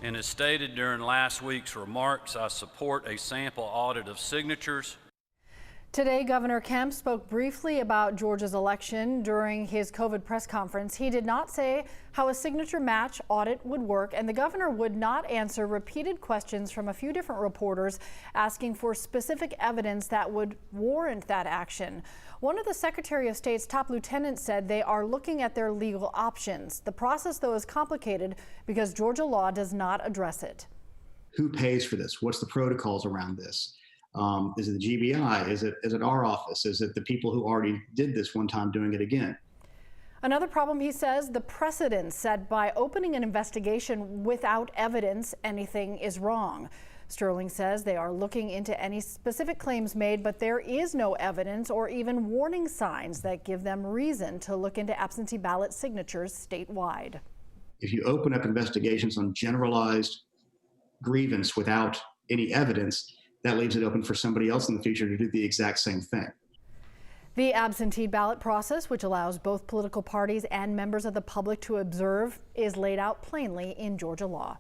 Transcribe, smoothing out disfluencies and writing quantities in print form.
And as stated during last week's remarks, I support a sample audit of signatures. Today, Governor Kemp spoke briefly about Georgia's election during his COVID press conference. He did not say how a signature match audit would work, and the governor would not answer repeated questions from a few different reporters asking for specific evidence that would warrant that action. One of the Secretary of State's top lieutenants said they are looking at their legal options. The process, though, is complicated because Georgia law does not address it. Who pays for this? What's the protocols around this? Is it the GBI? Is it our office? Is it the people who already did this one time doing it again? Another problem, he says, the precedent set by opening an investigation without evidence anything is wrong. Sterling says they are looking into any specific claims made, but there is no evidence or even warning signs that give them reason to look into absentee ballot signatures statewide. If you open up investigations on generalized grievance without any evidence, that leaves it open for somebody else in the future to do the exact same thing. The absentee ballot process, which allows both political parties and members of the public to observe, is laid out plainly in Georgia law.